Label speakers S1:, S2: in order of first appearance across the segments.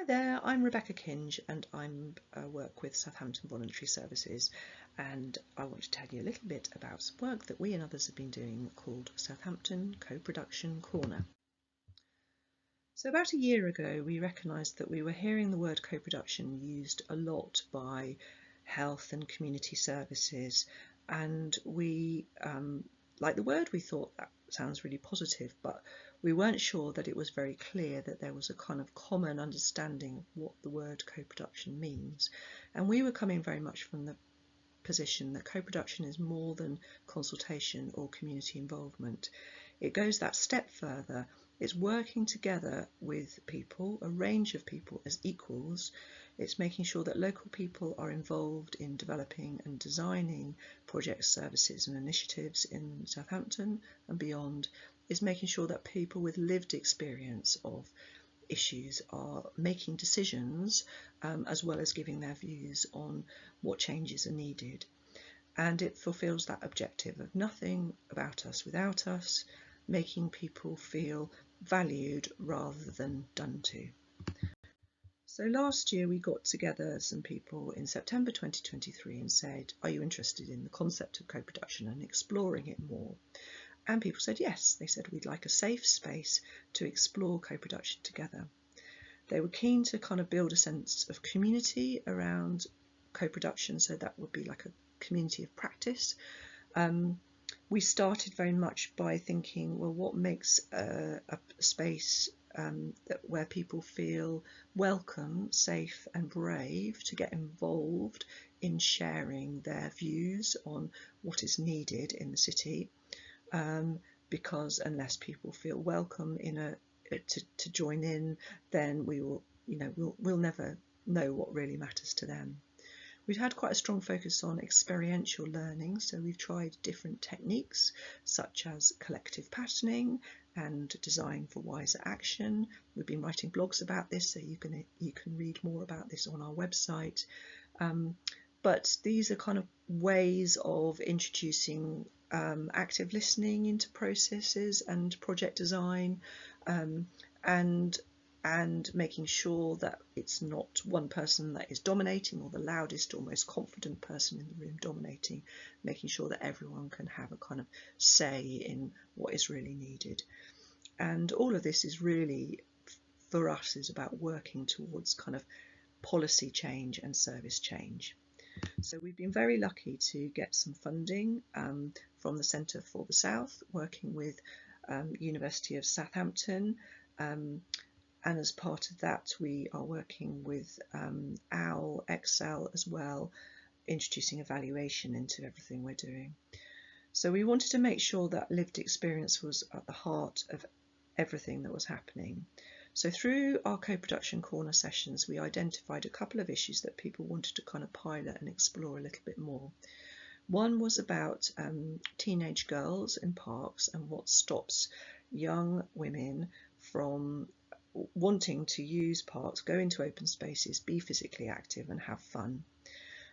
S1: Hi there, I'm Rebecca Kinge and I work with Southampton Voluntary Services, and I want to tell you a little bit about some work that we and others have been doing called Southampton Co-Production Corner. So about a year ago we recognised that we were hearing the word co-production used a lot by health and community services, and we liked the word. We thought that sounds really positive, but we weren't sure that it was very clear that there was a kind of common understanding of what the word co-production means. And we were coming very much from the position that co-production is more than consultation or community involvement. It goes that step further. It's working together with people, a range of people, as equals. It's making sure that local people are involved in developing and designing projects, services and initiatives in Southampton and beyond. It's making sure that people with lived experience of issues are making decisions, as well as giving their views on what changes are needed. And it fulfills that objective of nothing about us without us, making people feel valued rather than done to. So last year we got together some people in September 2023 and said, are you interested in the concept of co-production and exploring it more? And people said yes. They said we'd like a safe space to explore co-production together. They were keen to kind of build a sense of community around co-production, so that would be like a community of practice. We started very much by thinking, well, what makes a space where people feel welcome, safe and brave to get involved in sharing their views on what is needed in the city, because unless people feel welcome to join in, then we'll never know what really matters to them. We've had quite a strong focus on experiential learning, so we've tried different techniques such as collective patterning and design for wiser action. We've been writing blogs about this, so you can read more about this on our website. But these are kind of ways of introducing active listening into processes and project design, and making sure that it's not one person that is dominating or the loudest or most confident person in the room dominating, making sure that everyone can have a kind of say in what is really needed. And all of this is really, for us, is about working towards kind of policy change and service change. So we've been very lucky to get some funding from the Centre for the South, working with University of Southampton, and as part of that we are working with OWL, Excel as well, introducing evaluation into everything we're doing. So we wanted to make sure that lived experience was at the heart of everything that was happening. So through our co-production corner sessions, we identified a couple of issues that people wanted to kind of pilot and explore a little bit more. One was about teenage girls in parks and what stops young women from wanting to use parks, go into open spaces, be physically active and have fun.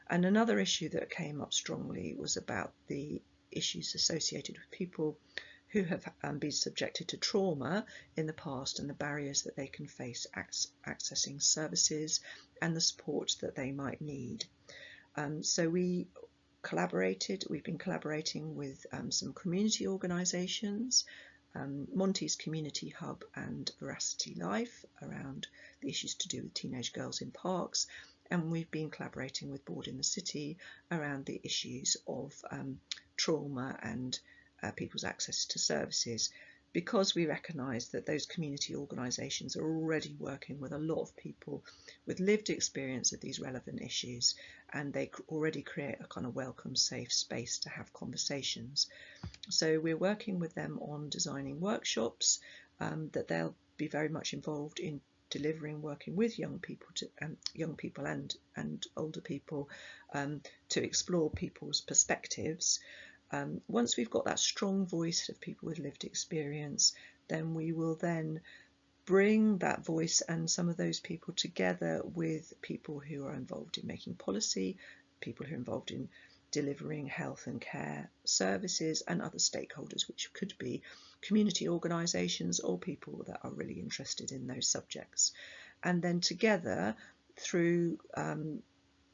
S1: And another issue that came up strongly was about the issues associated with people who have been subjected to trauma in the past and the barriers that they can face accessing services and the support that they might need. So we've been collaborating with some community organisations, Monty's Community Hub and Veracity Life, around the issues to do with teenage girls in parks, and we've been collaborating with Board in the City around the issues of trauma and people's access to services, because we recognise that those community organisations are already working with a lot of people with lived experience of these relevant issues, and they already create a kind of welcome, safe space to have conversations. So we're working with them on designing workshops that they'll be very much involved in delivering, working with young people and older people to explore people's perspectives. Once we've got that strong voice of people with lived experience, then we will then bring that voice and some of those people together with people who are involved in making policy, people who are involved in delivering health and care services, and other stakeholders, which could be community organisations or people that are really interested in those subjects. and then together through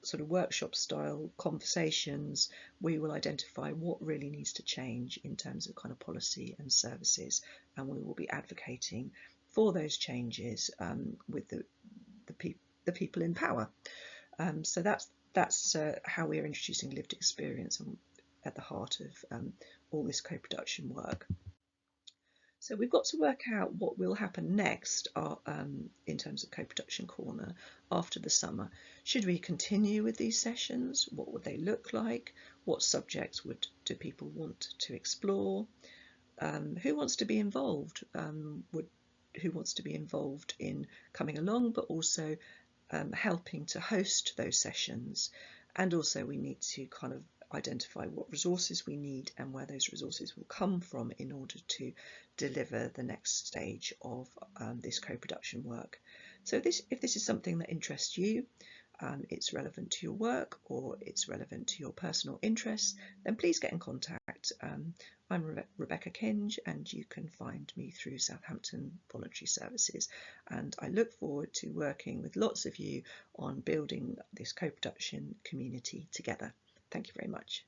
S1: sort of workshop style conversations, we will identify what really needs to change in terms of kind of policy and services, and we will be advocating for those changes with the people in power. So that's how we are introducing lived experience at the heart of all this co-production work. So we've got to work out what will happen next in terms of Co-Production Corner after the summer. Should we continue with these sessions? What would they look like? What subjects do people want to explore? Who wants to be involved? Who wants to be involved in coming along, but also helping to host those sessions? And also we need to kind of identify what resources we need and where those resources will come from in order to deliver the next stage of this co-production work. So if this is something that interests you, it's relevant to your work or it's relevant to your personal interests, then please get in contact. I'm Rebecca Kinge, and you can find me through Southampton Voluntary Services, and I look forward to working with lots of you on building this co-production community together. Thank you very much.